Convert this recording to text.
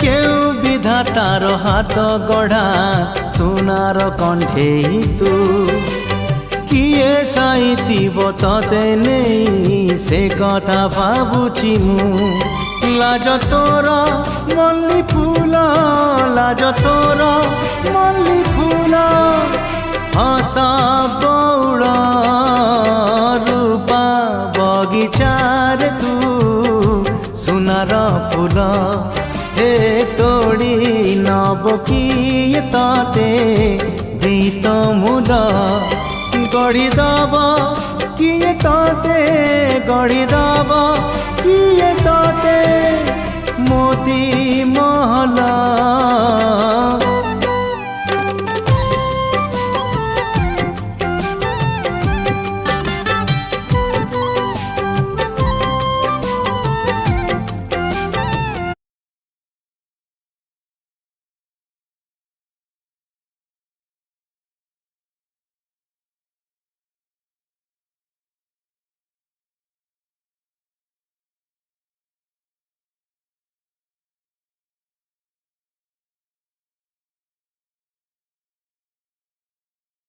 কেউ বিধাতার হাত গড়া সোনার কণ্ঠেই তু কিয়ে সাইতিব ততে নেই সে কথা ভাবুছি মু লাজ তোর মল্লি ফুল লাজ তোর মল্লি ফুল হস বৌড় রূপা বগিচার তু সোনার ফুল হে তোড়ি নব কিয়ে ততে গীত মূল গড়ি দব কিয়ে ততে গড়ি দব কিয়ে ততে